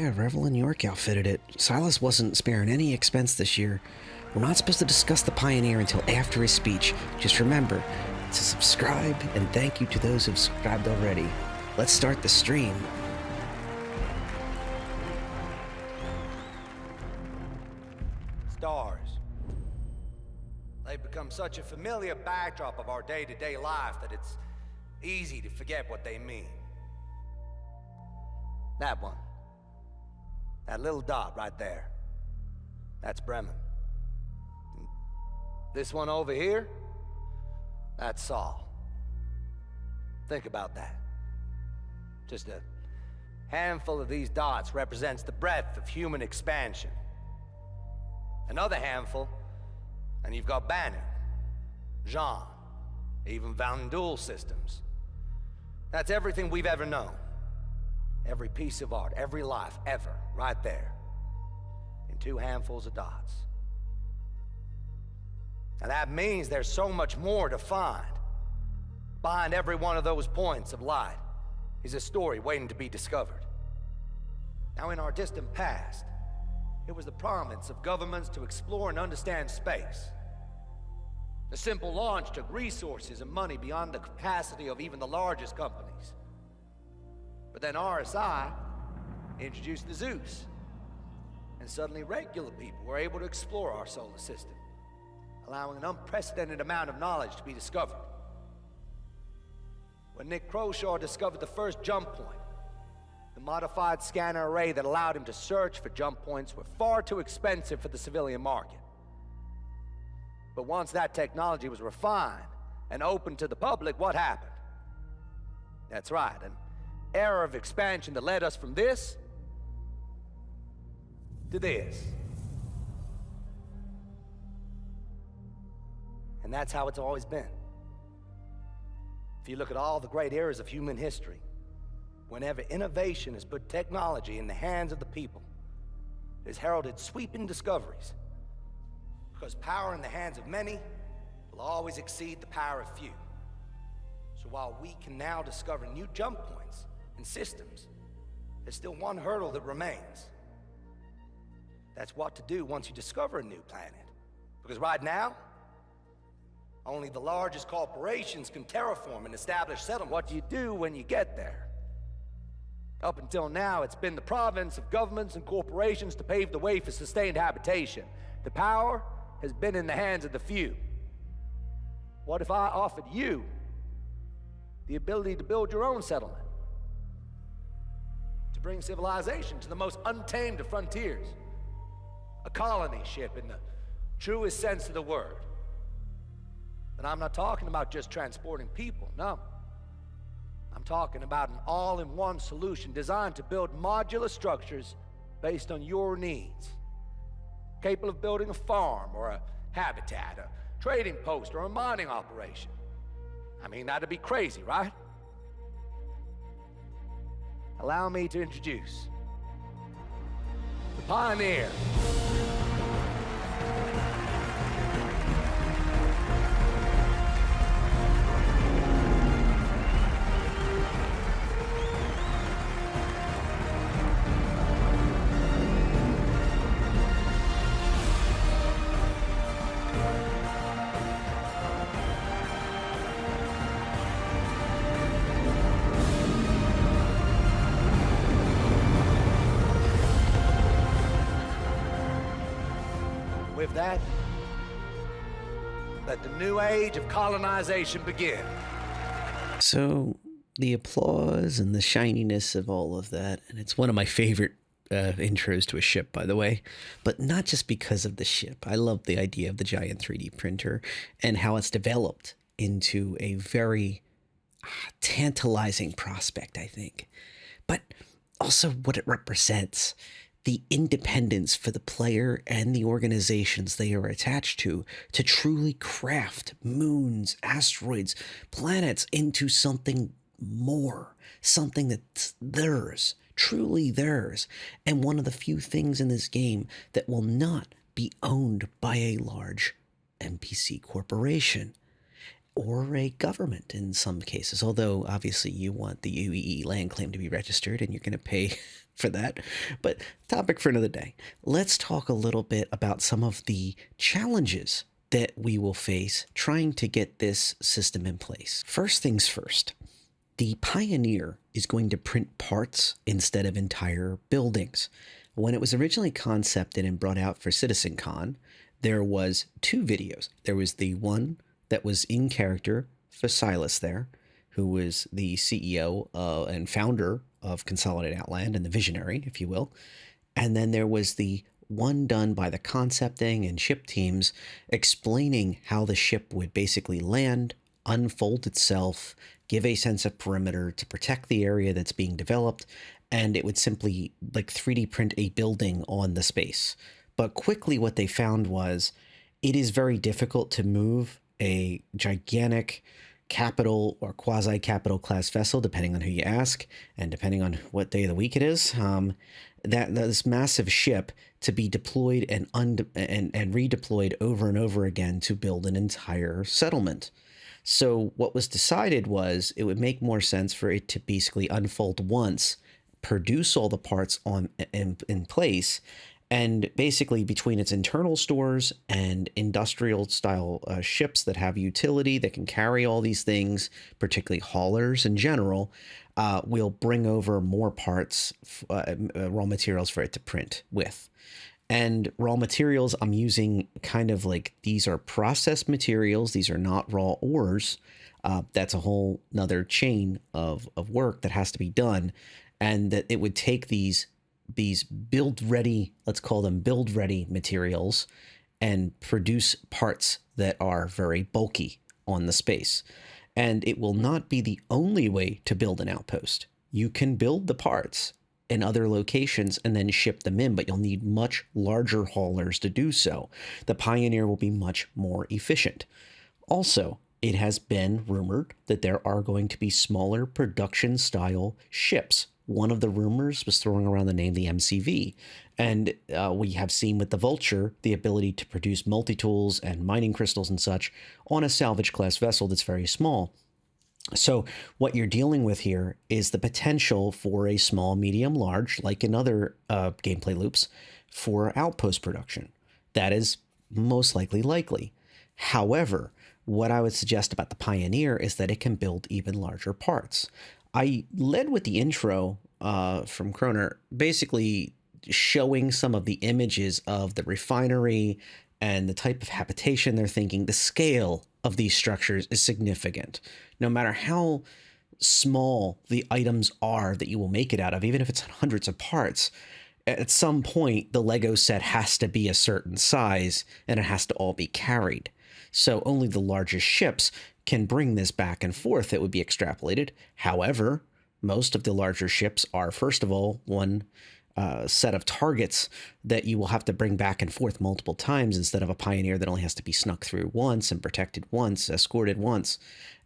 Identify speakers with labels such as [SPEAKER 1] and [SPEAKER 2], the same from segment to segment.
[SPEAKER 1] Yeah, Revel and York outfitted it. Silas wasn't sparing any expense this year. We're not supposed to discuss the Pioneer until after his speech. Just remember to subscribe, and thank you to those who've subscribed already. Let's start the stream.
[SPEAKER 2] Stars. They've become such a familiar backdrop of our day-to-day life that it's easy to forget what they mean. That one. That little dot right there. That's Bremen. This one over here, that's Saul. Think about that. Just a handful of these dots represents the breadth of human expansion. Another handful, and you've got Banner, Jean, even Vandul systems. That's everything we've ever known. Every piece of art, every life, ever, right there. In two handfuls of dots. Now that means there's so much more to find. Behind every one of those points of light is a story waiting to be discovered. Now in our distant past, it was the province of governments to explore and understand space. The simple launch took resources and money beyond the capacity of even the largest companies. But then RSI introduced the Zeus, and suddenly regular people were able to explore our solar system, allowing an unprecedented amount of knowledge to be discovered. When Nick Croshaw discovered the first jump point, the modified scanner array that allowed him to search for jump points were far too expensive for the civilian market. But once that technology was refined and open to the public, what happened? That's right, an era of expansion that led us from this to this. And that's how it's always been. If you look at all the great eras of human history, whenever innovation has put technology in the hands of the people, it has heralded sweeping discoveries. Because power in the hands of many will always exceed the power of few. So while we can now discover new jump points and systems, there's still one hurdle that remains. That's what to do once you discover a new planet. Because right now, only the largest corporations can terraform and establish settlements. What do you do when you get there? Up until now, it's been the province of governments and corporations to pave the way for sustained habitation. The power has been in the hands of the few. What if I offered you the ability to build your own settlement? To bring civilization to the most untamed of frontiers? A colony ship in the truest sense of the word. And I'm not talking about just transporting people, no. I'm talking about an all-in-one solution designed to build modular structures based on your needs. Capable of building a farm or a habitat, a trading post or a mining operation. I mean, that'd be crazy, right? Allow me to introduce the Pioneer. With that, let the new age of colonization begin.
[SPEAKER 1] So, the applause and the shininess of all of that, and it's one of my favorite intros to a ship, by the way, but not just because of the ship. I love the idea of the giant 3D printer and how it's developed into a very tantalizing prospect, I think. But also what it represents. The independence for the player and the organizations they are attached to truly craft moons, asteroids, planets into something more, something that's theirs, truly theirs, and one of the few things in this game that will not be owned by a large NPC corporation or a government in some cases, although obviously you want the UEE land claim to be registered and you're going to pay for that. But topic for another day. Let's talk a little bit about some of the challenges that we will face trying to get this system in place. First things first, the Pioneer is going to print parts instead of entire buildings. When it was originally concepted and brought out for CitizenCon, there was 2 videos. There was the one that was in character for Silas there, who was the CEO and founder of Consolidated Outland and the visionary, if you will. And then there was the one done by the concepting and ship teams explaining how the ship would basically land, unfold itself, give a sense of perimeter to protect the area that's being developed, and it would simply like 3D print a building on the space. But quickly what they found was it is very difficult to move a gigantic capital or quasi-capital class vessel, depending on who you ask and depending on what day of the week it is, that this massive ship to be deployed and redeployed over and over again to build an entire settlement. So what was decided was it would make more sense for it to basically unfold once, produce all the parts in place, and basically between its internal stores and industrial style ships that have utility that can carry all these things, particularly haulers in general, we'll bring over more parts, raw materials for it to print with. And raw materials, I'm using kind of like, these are processed materials. These are not raw ores. That's a whole nother chain of work that has to be done. And that it would take these build ready, let's call them build ready materials, and produce parts that are very bulky on the space. And it will not be the only way to build an outpost. You can build the parts in other locations and then ship them in, but you'll need much larger haulers to do so. The Pioneer will be much more efficient. Also, it has been rumored that there are going to be smaller production style ships. One of the rumors was throwing around the name the MCV. And we have seen with the Vulture the ability to produce multi-tools and mining crystals and such on a salvage class vessel that's very small. So what you're dealing with here is the potential for a small, medium, large, like in other gameplay loops, for outpost production. That is most likely. However, what I would suggest about the Pioneer is that it can build even larger parts. I led with the intro from Kroner, basically showing some of the images of the refinery and the type of habitation they're thinking. The scale of these structures is significant. No matter how small the items are that you will make it out of, even if it's hundreds of parts, at some point the Lego set has to be a certain size and it has to all be carried. So only the largest ships can bring this back and forth. It would be extrapolated. However, most of the larger ships are, first of all, one set of targets that you will have to bring back and forth multiple times instead of a Pioneer that only has to be snuck through once and protected once, escorted once.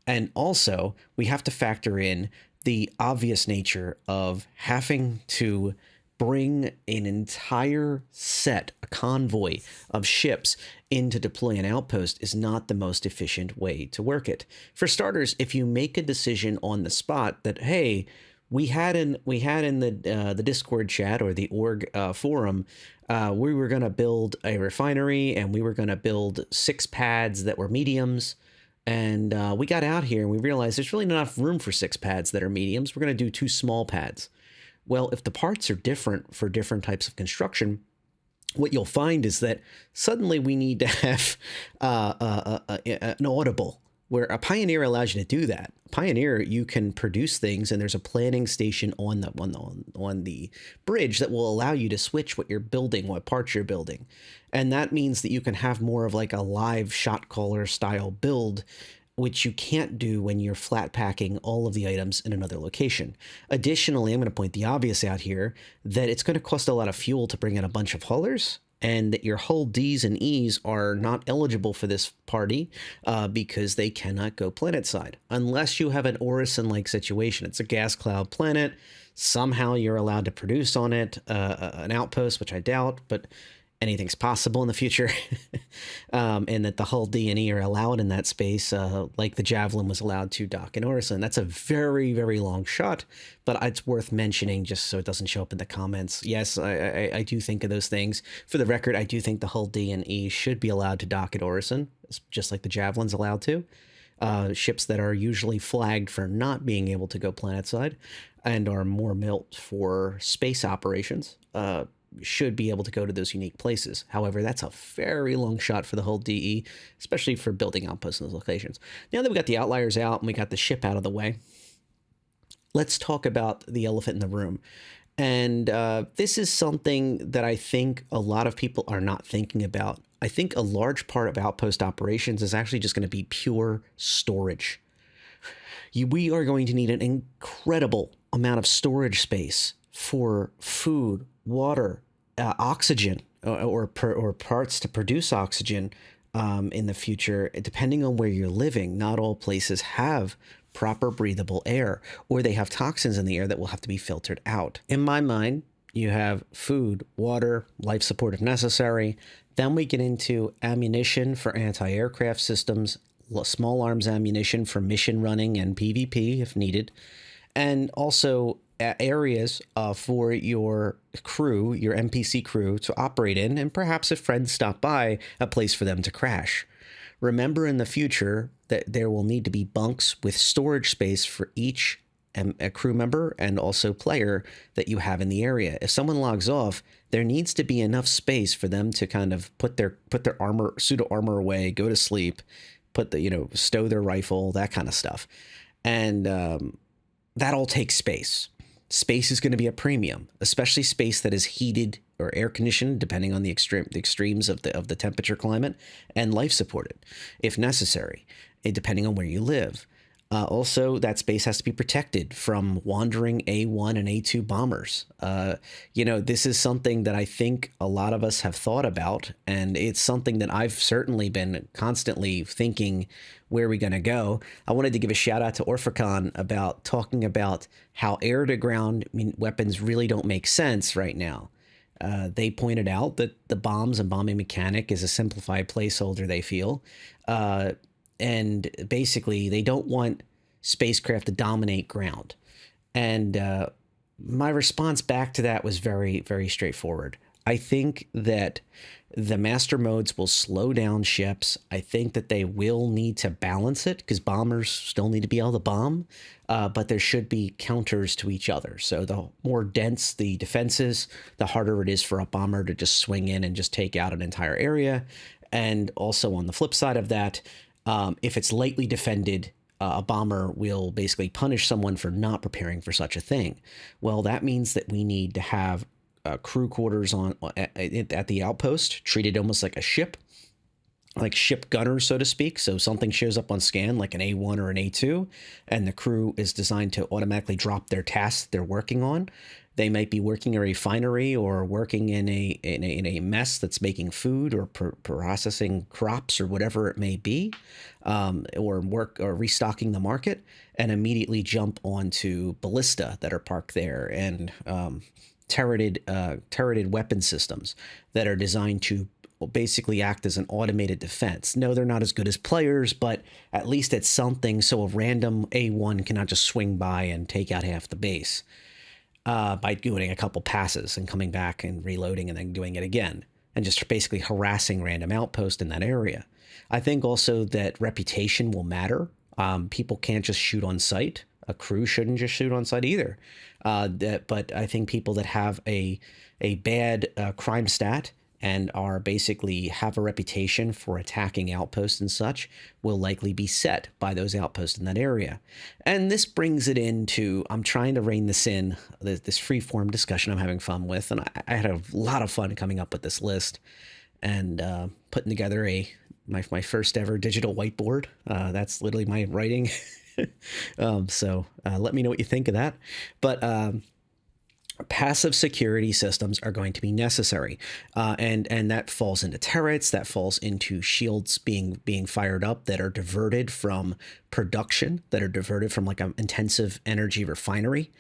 [SPEAKER 1] And also, we have to factor in the obvious nature of having to bring an entire set, a convoy of ships in to deploy an outpost is not the most efficient way to work it. For starters, if you make a decision on the spot that, hey, we had in the Discord chat or the org forum, we were going to build a refinery and we were going to build 6 pads that were mediums. And we got out here and we realized there's really not enough room for 6 pads that are mediums. We're going to do 2 small pads. Well, if the parts are different for different types of construction, what you'll find is that suddenly we need to have an audible, where a Pioneer allows you to do that. Pioneer, you can produce things, and there's a planning station on the bridge that will allow you to switch what you're building, what parts you're building. And that means that you can have more of like a live shot caller style build, which you can't do when you're flat packing all of the items in another location. Additionally, I'm going to point the obvious out here, that it's going to cost a lot of fuel to bring in a bunch of haulers, and that your hull Ds and Es are not eligible for this party because they cannot go planet side unless you have an Orison-like situation. It's a gas cloud planet. Somehow you're allowed to produce on it an outpost, which I doubt, but anything's possible in the future, and that the Hull D&E are allowed in that space, like the Javelin was allowed to dock in Orison. That's a very, very long shot, but it's worth mentioning just so it doesn't show up in the comments. Yes, I do think of those things. For the record, I do think the Hull D&E should be allowed to dock at Orison, just like the Javelin's allowed to. Ships that are usually flagged for not being able to go planetside and are more built for space operations should be able to go to those unique places. However, that's a very long shot for the whole DE, especially for building outposts in those locations. Now that we got the outliers out and we got the ship out of the way, let's talk about the elephant in the room. And this is something that I think a lot of people are not thinking about. I think a large part of outpost operations is actually just going to be pure storage. We are going to need an incredible amount of storage space for food, water, oxygen, or parts to produce oxygen in the future, depending on where you're living. Not all places have proper breathable air, or they have toxins in the air that will have to be filtered out. In my mind, you have food, water, life support if necessary. Then we get into ammunition for anti-aircraft systems, small arms ammunition for mission running and PvP if needed, and also areas for your crew, your NPC crew, to operate in, and perhaps if friends stop by, a place for them to crash. Remember in the future that there will need to be bunks with storage space for each a crew member and also player that you have in the area. If someone logs off, there needs to be enough space for them to kind of put their armor, pseudo armor away, go to sleep, stow their rifle, that kind of stuff. And that all takes space. Space is going to be a premium, especially space that is heated or air conditioned, depending on the extremes of the temperature climate, and life supported if necessary, depending on where you live. Also, that space has to be protected from wandering A1 and A2 bombers. This is something that I think a lot of us have thought about, and it's something that I've certainly been constantly thinking, where are we going to go? I wanted to give a shout out to Orphicon about talking about how air-to-ground weapons really don't make sense right now. They pointed out that the bombs and bombing mechanic is a simplified placeholder, they feel. And basically, they don't want spacecraft to dominate ground. And my response back to that was very, very straightforward. I think that the master modes will slow down ships. I think that they will need to balance it because bombers still need to be able to bomb, but there should be counters to each other. So the more dense the defenses, the harder it is for a bomber to just swing in and just take out an entire area. And also on the flip side of that, if it's lightly defended, a bomber will basically punish someone for not preparing for such a thing. Well, that means that we need to have crew quarters at the outpost, treated almost like a ship, like ship gunners, so to speak. So something shows up on scan like an A1 or an A2, and the crew is designed to automatically drop their tasks they're working on. They might be working in a refinery or working in a mess that's making food or processing crops or whatever it may be, or restocking the market, and immediately jump onto ballista that are parked there, and turreted weapon systems that are designed to basically act as an automated defense. No, they're not as good as players, but at least it's something so a random A1 cannot just swing by and take out half the base. By doing a couple passes and coming back and reloading and then doing it again, and just basically harassing random outposts in that area. I think also that reputation will matter. People can't just shoot on sight. A crew shouldn't just shoot on sight either. But I think people that have a bad crime stat and are basically have a reputation for attacking outposts and such will likely be set by those outposts in that area. And this brings it into, I'm trying to rein this in, this free-form discussion I'm having fun with, and I had a lot of fun coming up with this list and putting together my first ever digital whiteboard. That's literally my writing. So let me know what you think of that. But passive security systems are going to be necessary, and that falls into turrets, that falls into shields being fired up that are diverted from production, that are diverted from like an intensive energy refinery,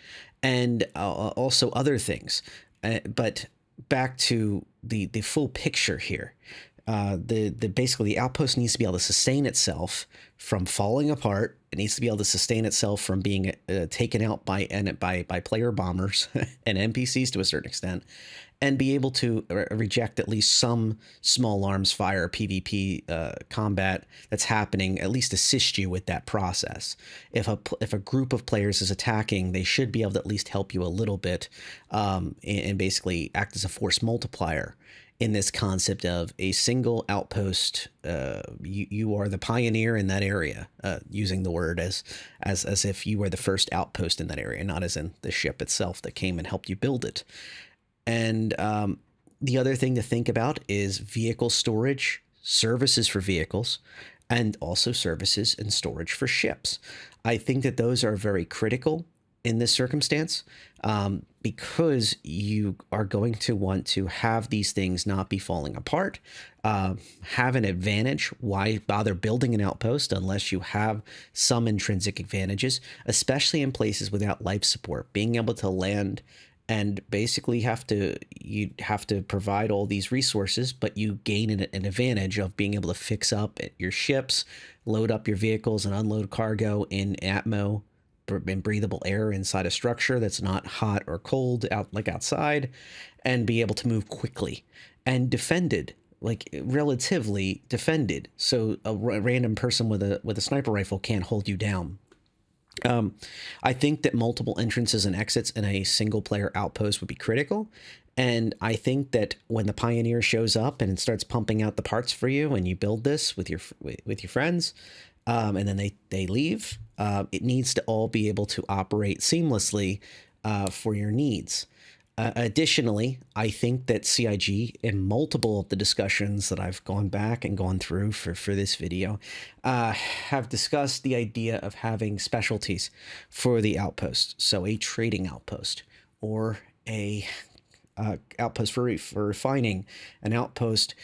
[SPEAKER 1] and also other things. But back to the full picture here. The basically the outpost needs to be able to sustain itself from falling apart. It needs to be able to sustain itself from being taken out by player bombers and NPCs to a certain extent, and be able to reject at least some small arms fire PvP combat that's happening, at least assist you with that process. If a group of players is attacking, they should be able to at least help you a little bit, and basically act as a force multiplier in this concept of a single outpost. You are the pioneer in that area, using the word as if you were the first outpost in that area, not as in the ship itself that came and helped you build it. And the other thing to think about is vehicle storage, services for vehicles, and also services and storage for ships. I think that those are very critical in this circumstance, because you are going to want to have these things not be falling apart, have an advantage. Why bother building an outpost unless you have some intrinsic advantages, especially in places without life support? Being able to land and basically you have to provide all these resources, but you gain an advantage of being able to fix up your ships, load up your vehicles, and unload cargo in atmo and breathable air inside a structure that's not hot or cold outside, and be able to move quickly and defended, like relatively defended, so a random person with a sniper rifle can't hold you down. I think that multiple entrances and exits in a single player outpost would be critical. And I think that when the pioneer shows up and starts pumping out the parts for you, and you build this with your friends, and then they leave, it needs to all be able to operate seamlessly for your needs. Additionally, I think that CIG, in multiple of the discussions that I've gone back and gone through for this video, have discussed the idea of having specialties for the outpost. So a trading outpost, or a outpost for refining, an outpost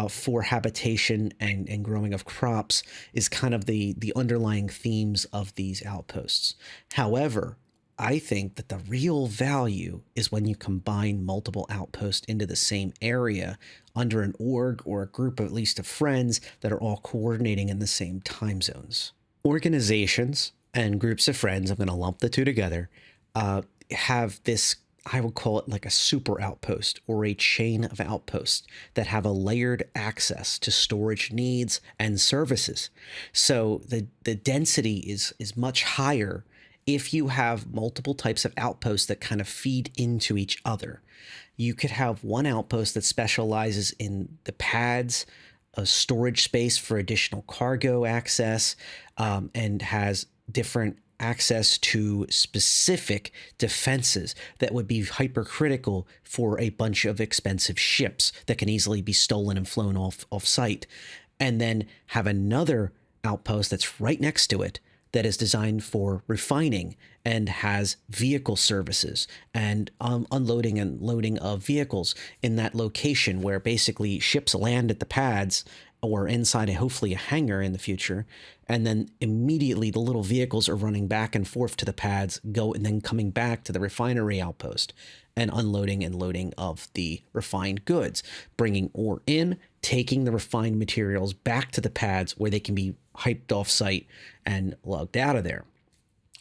[SPEAKER 1] for habitation and growing of crops, is kind of the underlying themes of these outposts. However, I think that the real value is when you combine multiple outposts into the same area under an org or a group of at least of friends that are all coordinating in the same time zones. Organizations and groups of friends, I'm going to lump the two together, have this, I would call it like a super outpost or a chain of outposts that have a layered access to storage needs and services. So the density is much higher if you have multiple types of outposts that kind of feed into each other. You could have one outpost that specializes in the pads, a storage space for additional cargo access, and has different access to specific defenses that would be hypercritical for a bunch of expensive ships that can easily be stolen and flown off site. And then have another outpost that's right next to it that is designed for refining and has vehicle services and unloading and loading of vehicles in that location, where basically ships land at the pads or inside hopefully a hangar in the future, and then immediately the little vehicles are running back and forth to the pads, and then coming back to the refinery outpost and unloading and loading of the refined goods, bringing ore in, taking the refined materials back to the pads where they can be hyped off site and lugged out of there.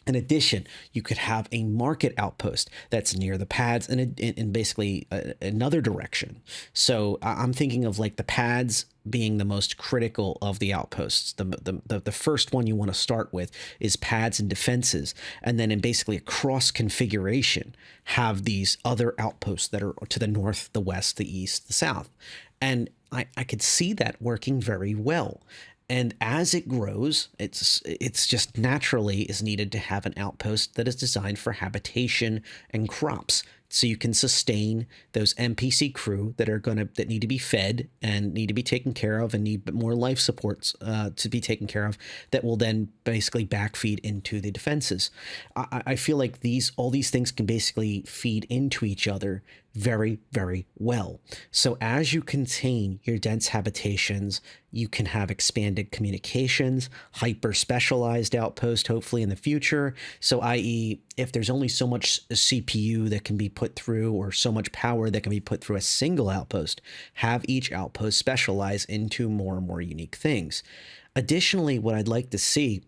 [SPEAKER 1] In addition, you could have a market outpost that's near the pads and in basically another direction. So I'm thinking of like the pads being the most critical of the outposts. The first one you want to start with is pads and defenses, and then in basically a cross configuration have these other outposts that are to the north, the west, the east, the south. And I could see that working very well. And as it grows, it's just naturally is needed to have an outpost that is designed for habitation and crops, so you can sustain those NPC crew that need to be fed and need to be taken care of and need more life supports to be taken care of, that will then basically backfeed into the defenses. I feel like all these things can basically feed into each other very, very well. So as you contain your dense habitations, you can have expanded communications, hyper specialized outpost, hopefully in the future. So i.e., if there's only so much CPU that can be put through, or so much power that can be put through a single outpost. Have each outpost specialize into more and more unique things. Additionally, what I'd like to see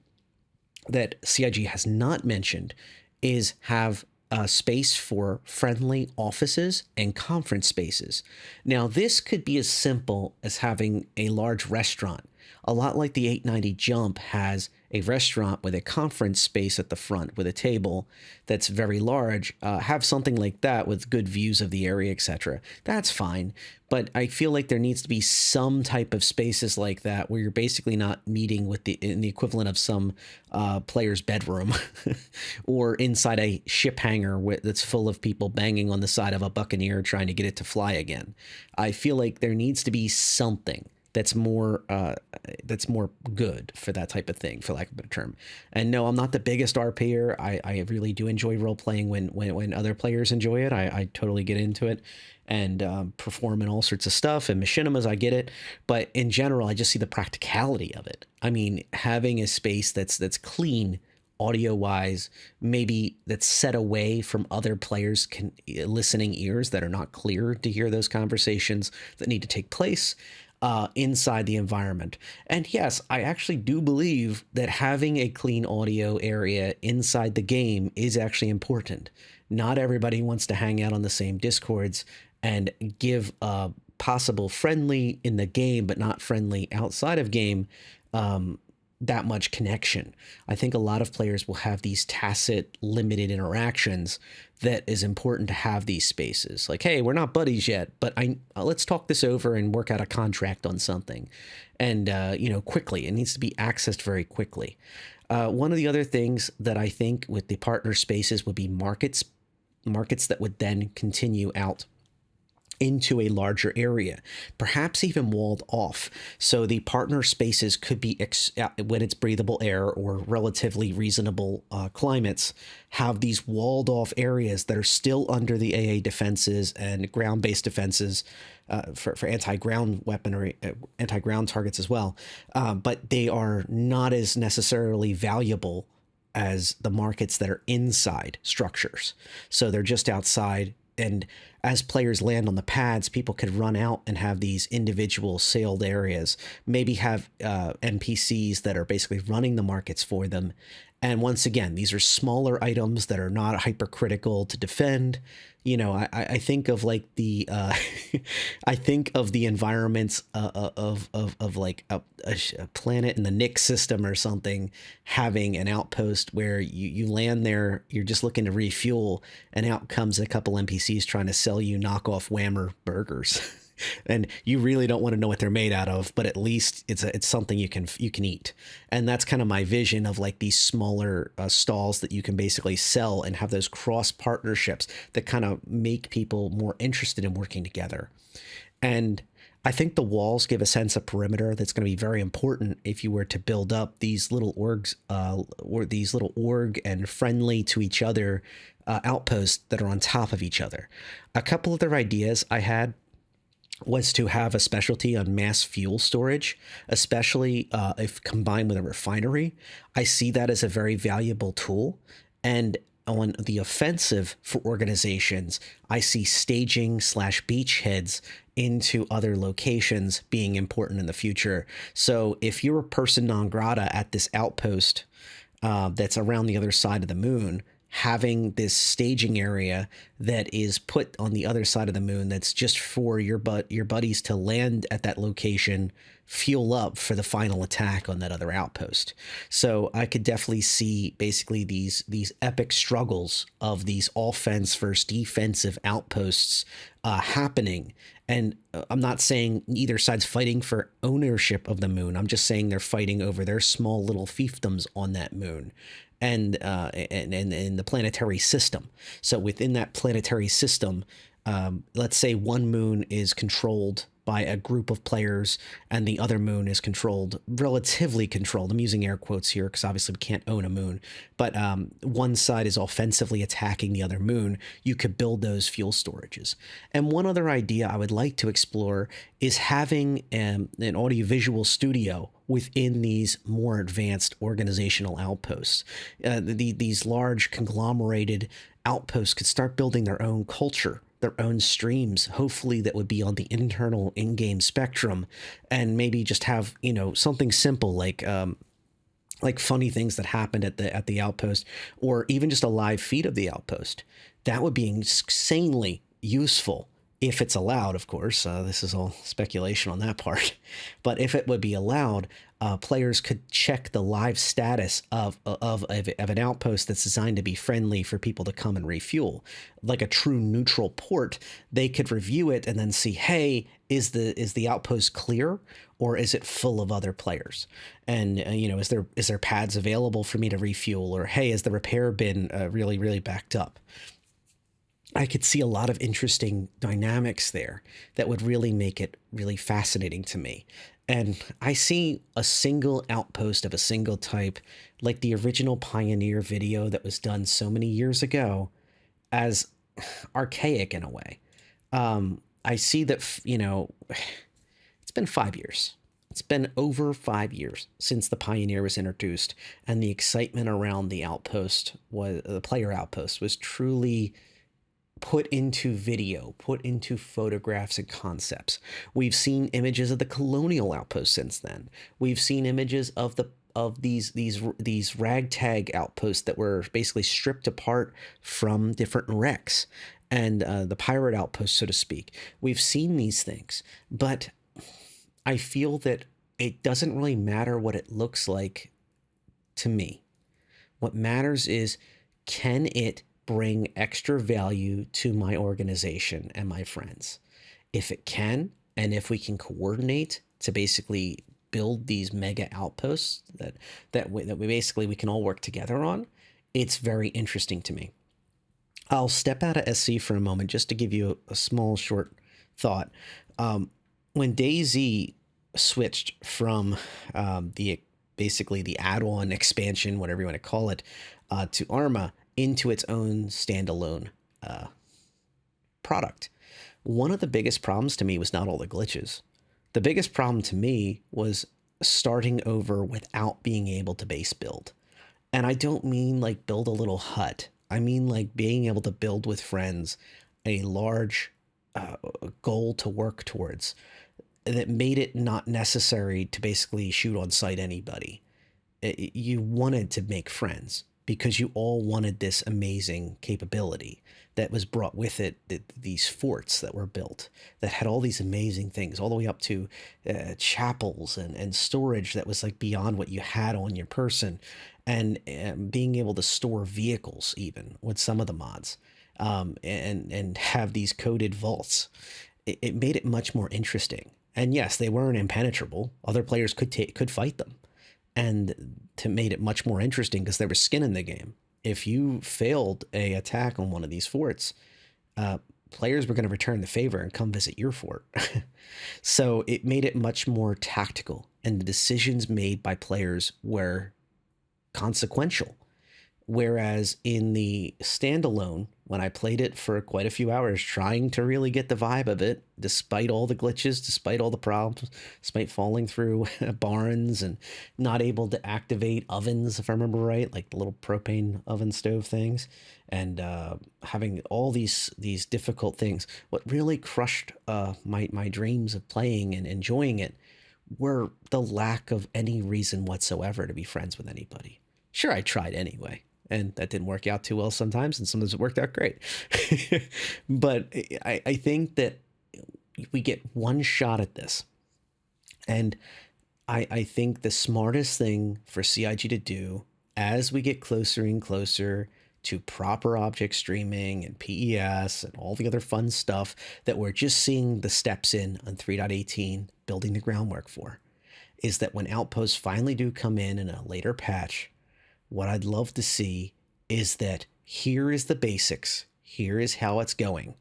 [SPEAKER 1] that CIG has not mentioned is have space for friendly offices and conference spaces. Now, this could be as simple as having a large restaurant. A lot like the 890 Jump has a restaurant with a conference space at the front with a table that's very large. Have something like that with good views of the area, etc. That's fine. But I feel like there needs to be some type of spaces like that where you're basically not meeting with in the equivalent of some player's bedroom or inside a ship hangar that's full of people banging on the side of a Buccaneer trying to get it to fly again. I feel like there needs to be something that's more good for that type of thing, for lack of a better term. And no, I'm not the biggest RPer. I really do enjoy role playing when other players enjoy it. I totally get into it and perform in all sorts of stuff and machinimas. I get it, but in general, I just see the practicality of it. I mean, having a space that's clean audio wise, maybe that's set away from other players' listening ears that are not clear to hear those conversations that need to take place inside the environment. And yes, I actually do believe that having a clean audio area inside the game is actually important. Not everybody wants to hang out on the same discords and give possible friendly in the game, but not friendly outside of game, that much connection. I think a lot of players will have these tacit, limited interactions that is important to have these spaces. Like, hey, we're not buddies yet, but let's talk this over and work out a contract on something. And, quickly. It needs to be accessed very quickly. One of the other things that I think with the partner spaces would be markets that would then continue out into a larger area, perhaps even walled off. So the partner spaces could be, when it's breathable air or relatively reasonable climates, have these walled off areas that are still under the AA defenses and ground-based defenses for anti-ground weaponry, anti-ground targets as well. But they are not as necessarily valuable as the markets that are inside structures. So they're just outside. And as players land on the pads, people could run out and have these individual sailed areas, maybe have NPCs that are basically running the markets for them. And once again, these are smaller items that are not hypercritical to defend. I think of like the I think of the environments of like a planet in the Nix system or something, having an outpost where you land there, you're just looking to refuel, and out comes a couple NPCs trying to sell you knockoff Whammer burgers. And you really don't want to know what they're made out of, but at least it's something you can eat. And that's kind of my vision of like these smaller stalls that you can basically sell and have those cross partnerships that kind of make people more interested in working together. And I think the walls give a sense of perimeter that's going to be very important if you were to build up these little orgs or these little org and friendly to each other outposts that are on top of each other. A couple other ideas I had was to have a specialty on mass fuel storage, especially if combined with a refinery. I see that as a very valuable tool. And on the offensive for organizations, I see staging / beachheads into other locations being important in the future. So if you're a person non grata at this outpost that's around the other side of the moon, having this staging area that is put on the other side of the moon that's just for your buddies to land at that location, fuel up for the final attack on that other outpost. So I could definitely see basically these epic struggles of these offense versus defensive outposts happening. And I'm not saying either side's fighting for ownership of the moon. I'm just saying they're fighting over their small little fiefdoms on that moon. And the planetary system. So within that planetary system, let's say one moon is controlled by a group of players, and the other moon is controlled, relatively controlled. I'm using air quotes here because obviously we can't own a moon, but one side is offensively attacking the other moon. You could build those fuel storages. And one other idea I would like to explore is having an audiovisual studio within these more advanced organizational outposts. These large conglomerated outposts could start building their own culture, their own streams, hopefully that would be on the internal in-game spectrum, and maybe just have, something simple like funny things that happened at the outpost, or even just a live feed of the outpost. That would be insanely useful if it's allowed, of course. This is all speculation on that part. But if it would be allowed, players could check the live status of an outpost that's designed to be friendly for people to come and refuel. Like a true neutral port, they could review it and then see, hey, is the outpost clear, or is it full of other players? And, is there pads available for me to refuel? Or, hey, is the repair bin really, really backed up? I could see a lot of interesting dynamics there that would really make it really fascinating to me. And I see a single outpost of a single type, like the original Pioneer video that was done so many years ago, as archaic in a way. I see that, it's been 5 years. It's been over 5 years since the Pioneer was introduced, and the excitement around the player outpost was truly put into video, put into photographs and concepts. We've seen images of the colonial outpost since then. We've seen images of these ragtag outposts that were basically stripped apart from different wrecks, and the pirate outpost, so to speak. We've seen these things, but I feel that it doesn't really matter what it looks like to me. What matters is, can it bring extra value to my organization and my friends? If it can, and if we can coordinate to basically build these mega outposts that we can all work together on, it's very interesting to me. I'll step out of SC for a moment just to give you a small short thought. When DayZ switched from basically the add-on expansion, whatever you want to call it, to Arma, into its own standalone product, one of the biggest problems to me was not all the glitches. The biggest problem to me was starting over without being able to base build. And I don't mean like build a little hut. I mean like being able to build with friends a large goal to work towards that made it not necessary to basically shoot on sight anybody. You wanted to make friends because you all wanted this amazing capability that was brought with it, these forts that were built that had all these amazing things, all the way up to chapels and storage that was like beyond what you had on your person, and being able to store vehicles even with some of the mods, and have these coded vaults. It made it much more interesting. And yes, they weren't impenetrable. Other players could fight them. And to made it much more interesting because there was skin in the game. If you failed a attack on one of these forts, players were going to return the favor and come visit your fort. So it made it much more tactical, and the decisions made by players were consequential. Whereas in the standalone, when I played it for quite a few hours, trying to really get the vibe of it, despite all the glitches, despite all the problems, despite falling through barns and not able to activate ovens, if I remember right, like the little propane oven stove things, and having all these difficult things, what really crushed my dreams of playing and enjoying it were the lack of any reason whatsoever to be friends with anybody. Sure, I tried anyway. And that didn't work out too well sometimes, and sometimes it worked out great. But I think that we get one shot at this. And I think the smartest thing for CIG to do as we get closer and closer to proper object streaming and PES and all the other fun stuff that we're just seeing the steps in on 3.18, building the groundwork for, is that when outposts finally do come in a later patch, what I'd love to see is that here is the basics. Here is how it's going.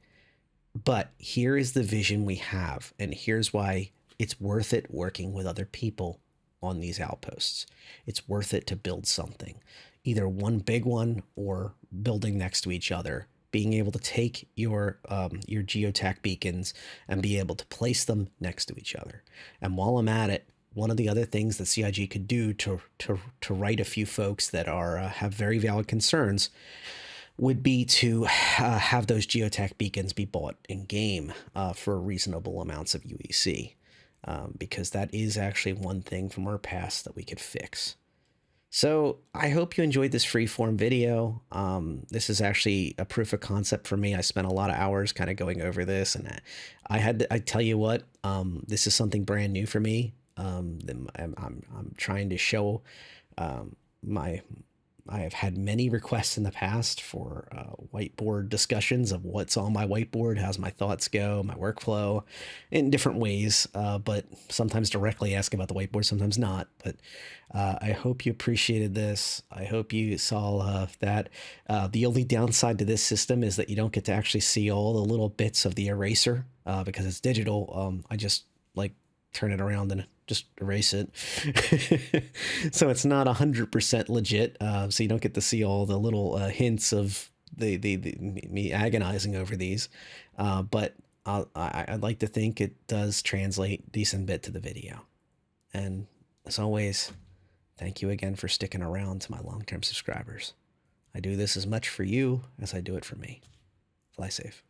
[SPEAKER 1] But here is the vision we have, and here's why it's worth it working with other people on these outposts. It's worth it to build something, either one big one or building next to each other. Being able to take your geotac beacons and be able to place them next to each other. And while I'm at it, one of the other things that CIG could do to write a few folks that are have very valid concerns would be to have those geotac beacons be bought in game for reasonable amounts of UEC, because that is actually one thing from our past that we could fix. So I hope you enjoyed this freeform video. This is actually a proof of concept for me. I spent a lot of hours kind of going over this, and I tell you what, this is something brand new for me. I'm trying to show I have had many requests in the past for whiteboard discussions of what's on my whiteboard, how's my thoughts go, my workflow, in different ways, but sometimes directly asking about the whiteboard, sometimes not. But I hope you appreciated this. I hope you saw that. The only downside to this system is that you don't get to actually see all the little bits of the eraser because it's digital. I just like turn it around and just erase it. So it's not 100% legit. So you don't get to see all the little hints of me agonizing over these. But I'd like to think it does translate decent bit to the video. And as always, thank you again for sticking around to my long-term subscribers. I do this as much for you as I do it for me. Fly safe.